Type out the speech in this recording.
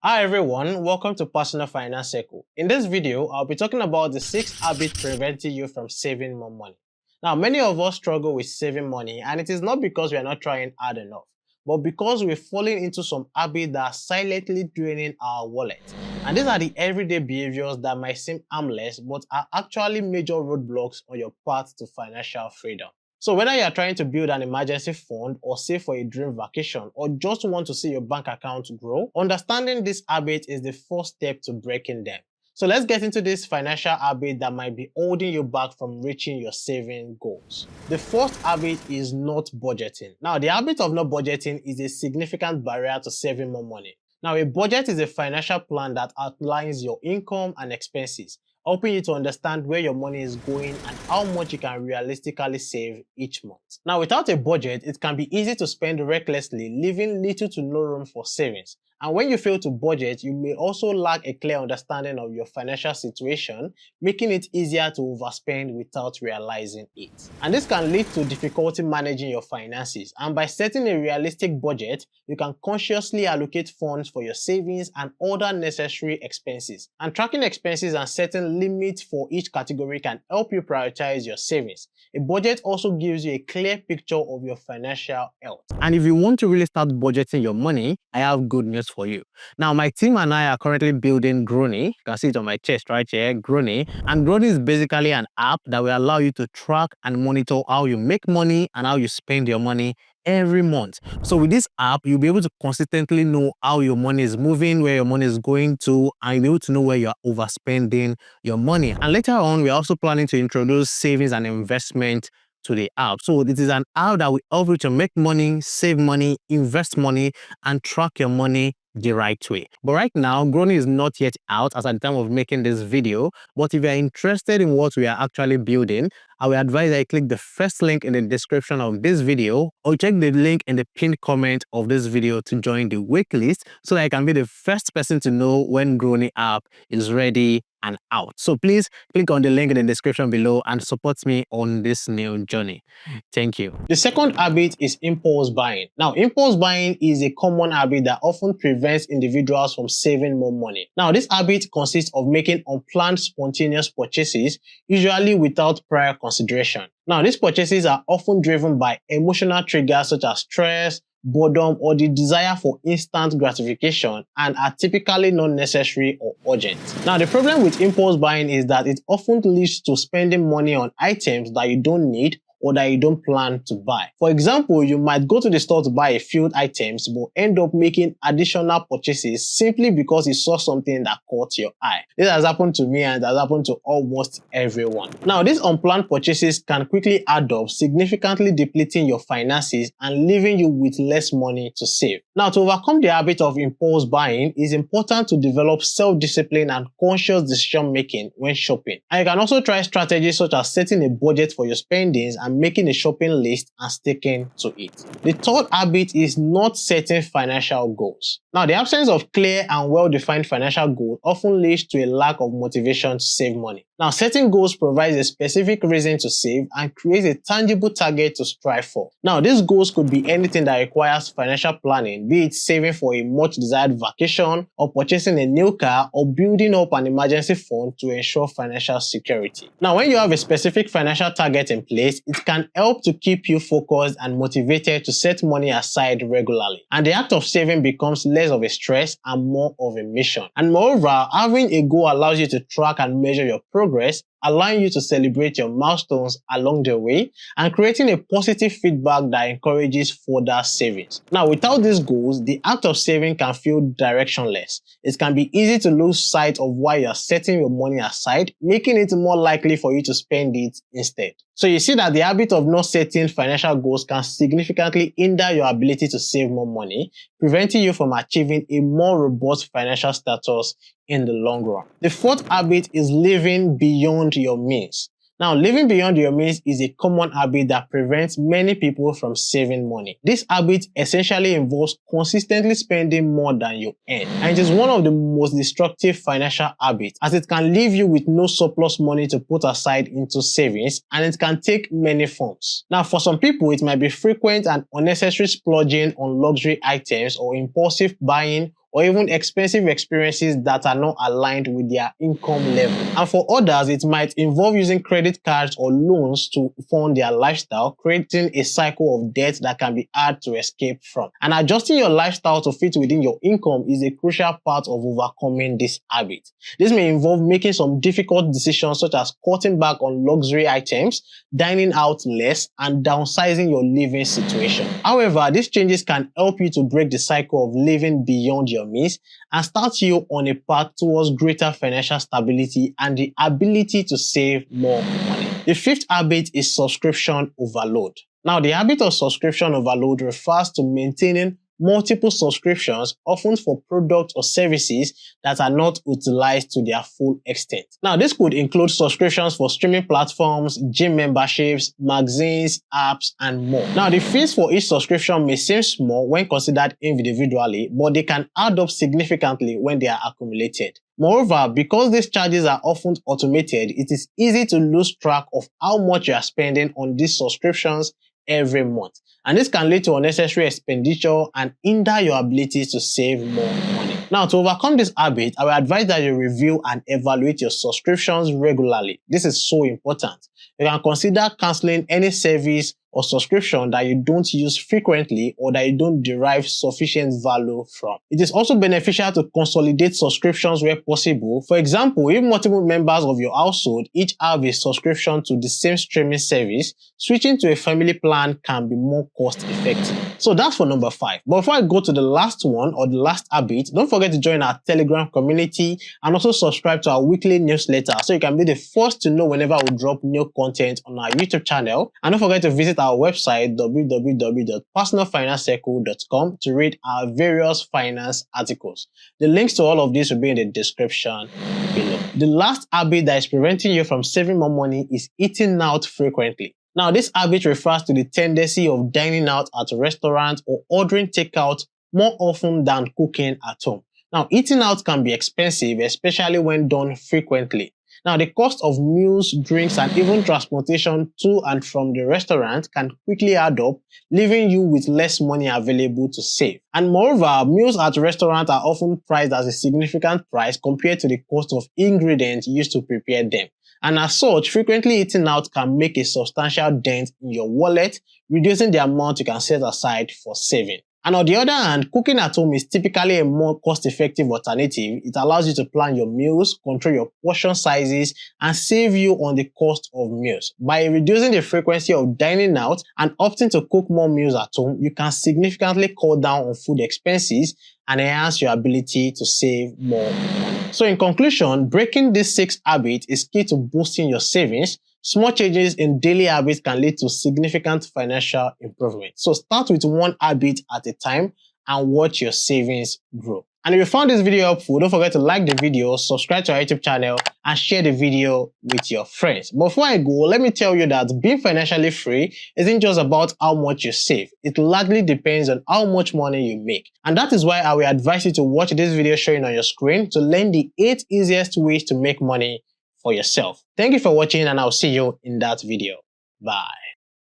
Hi everyone, welcome to Personal Finance Circle. In this video, I'll be talking about the 6 habits preventing you from saving more money. Now, many of us struggle with saving money, and it is not because we are not trying hard enough, but because we're falling into some habits that are silently draining our wallet. And these are the everyday behaviors that might seem harmless, but are actually major roadblocks on your path to financial freedom. So whether you are trying to build an emergency fund or save for a dream vacation or just want to see your bank account grow, understanding this habit is the first step to breaking them. So let's get into this financial habit that might be holding you back from reaching your saving goals. The first habit is not budgeting. Now, the habit of not budgeting is a significant barrier to saving more money. Now, a budget is a financial plan that outlines your income and expenses, helping you to understand where your money is going and how much you can realistically save each month. Now, without a budget, it can be easy to spend recklessly, leaving little to no room for savings. And when you fail to budget, you may also lack a clear understanding of your financial situation, making it easier to overspend without realizing it. And this can lead to difficulty managing your finances. And by setting a realistic budget, you can consciously allocate funds for your savings and other necessary expenses. And tracking expenses and setting limits for each category can help you prioritize your savings. A budget also gives you a clear picture of your financial health. And if you want to really start budgeting your money, I have good news for you. Now, my team and I are currently building Grony. You can see it on my chest right here, Grony. And Grony is basically an app that will allow you to track and monitor how you make money and how you spend your money every month. So with this app, you'll be able to consistently know how your money is moving, where your money is going to, and you'll be able to know where you're overspending your money. And later on, we're also planning to introduce savings and investment to the app. So it is an app that will help you to make money, save money, invest money, and track your money the right way. But right now, Grony is not yet out as at the time of making this video. But if you're interested in what we are actually building, I will advise that you click the first link in the description of this video or check the link in the pinned comment of this video to join the waitlist so that you can be the first person to know when Grony app is ready and out. So please click on the link in the description below and support me on this new journey. Thank you. The second habit is impulse buying. Now, impulse buying is a common habit that often prevents individuals from saving more money. Now, this habit consists of making unplanned spontaneous purchases, usually without prior consideration. Now, these purchases are often driven by emotional triggers such as stress, boredom, or the desire for instant gratification and are typically not necessary or urgent. Now, the problem with impulse buying is that it often leads to spending money on items that you don't need or that you don't plan to buy. For example, you might go to the store to buy a few items but end up making additional purchases simply because you saw something that caught your eye. This has happened to me and it has happened to almost everyone. Now, these unplanned purchases can quickly add up, significantly depleting your finances and leaving you with less money to save. Now, to overcome the habit of impulse buying, it's important to develop self-discipline and conscious decision making when shopping. And you can also try strategies such as setting a budget for your spendings and making a shopping list and sticking to it. The third habit is not setting financial goals. Now, the absence of clear and well-defined financial goals often leads to a lack of motivation to save money. Now, setting goals provides a specific reason to save and creates a tangible target to strive for. Now, these goals could be anything that requires financial planning, be it saving for a much-desired vacation, or purchasing a new car, or building up an emergency fund to ensure financial security. Now, when you have a specific financial target in place, it can help to keep you focused and motivated to set money aside regularly. And the act of saving becomes less of a stress and more of a mission. And moreover, having a goal allows you to track and measure your progress, allowing you to celebrate your milestones along the way and creating a positive feedback that encourages further savings. Now, without these goals, the act of saving can feel directionless. It can be easy to lose sight of why you're setting your money aside, making it more likely for you to spend it instead. So you see that the habit of not setting financial goals can significantly hinder your ability to save more money, preventing you from achieving a more robust financial status in the long run. The fourth habit is living beyond your means. Now, living beyond your means is a common habit that prevents many people from saving money. This habit essentially involves consistently spending more than you earn, and it is one of the most destructive financial habits as it can leave you with no surplus money to put aside into savings, and it can take many forms. Now, for some people, it might be frequent and unnecessary splurging on luxury items or impulsive buying or even expensive experiences that are not aligned with their income level. And for others, it might involve using credit cards or loans to fund their lifestyle, creating a cycle of debt that can be hard to escape from. And adjusting your lifestyle to fit within your income is a crucial part of overcoming this habit. This may involve making some difficult decisions such as cutting back on luxury items, dining out less, and downsizing your living situation. However, these changes can help you to break the cycle of living beyond your means and start you on a path towards greater financial stability and the ability to save more money. The fifth habit is subscription overload. Now, the habit of subscription overload refers to maintaining multiple subscriptions, often for products or services that are not utilized to their full extent. Now, this could include subscriptions for streaming platforms, gym memberships, magazines, apps, and more. Now, the fees for each subscription may seem small when considered individually, but they can add up significantly when they are accumulated. Moreover, because these charges are often automated, it is easy to lose track of how much you are spending on these subscriptions every month. And this can lead to unnecessary expenditure and hinder your ability to save more money. Now, to overcome this habit, I will advise that you review and evaluate your subscriptions regularly. This is so important. You can consider canceling any service or subscription that you don't use frequently or that you don't derive sufficient value from. It is also beneficial to consolidate subscriptions where possible. For example, if multiple members of your household each have a subscription to the same streaming service, switching to a family plan can be more cost effective. So that's for number 5. But before I go to the last one or the last habit, don't forget to join our Telegram community and also subscribe to our weekly newsletter so you can be the first to know whenever we drop new content on our YouTube channel. And don't forget to visit our website www.personalfinancecircle.com to read our various finance articles. The links to all of this will be in the description below. The last habit that is preventing you from saving more money is eating out frequently. Now, this habit refers to the tendency of dining out at a restaurant or ordering takeout more often than cooking at home. Now, eating out can be expensive, especially when done frequently. Now, the cost of meals, drinks, and even transportation to and from the restaurant can quickly add up, leaving you with less money available to save. And moreover, meals at restaurants are often priced as a significant price compared to the cost of ingredients used to prepare them. And as such, frequently eating out can make a substantial dent in your wallet, reducing the amount you can set aside for saving. And on the other hand, cooking at home is typically a more cost-effective alternative. It allows you to plan your meals, control your portion sizes, and save you on the cost of meals. By reducing the frequency of dining out and opting to cook more meals at home, you can significantly cut down on food expenses and enhance your ability to save more money. So in conclusion, breaking these 6 habits is key to boosting your savings. Small changes in daily habits can lead to significant financial improvement. So start with one habit at a time and watch your savings grow. And if you found this video helpful, don't forget to like the video, subscribe to our YouTube channel, and share the video with your friends. But before I go, let me tell you that being financially free isn't just about how much you save. It largely depends on how much money you make. And that is why I will advise you to watch this video showing on your screen to learn the 8 easiest ways to make money for yourself. Thank you for watching, and I'll see you in that video. Bye.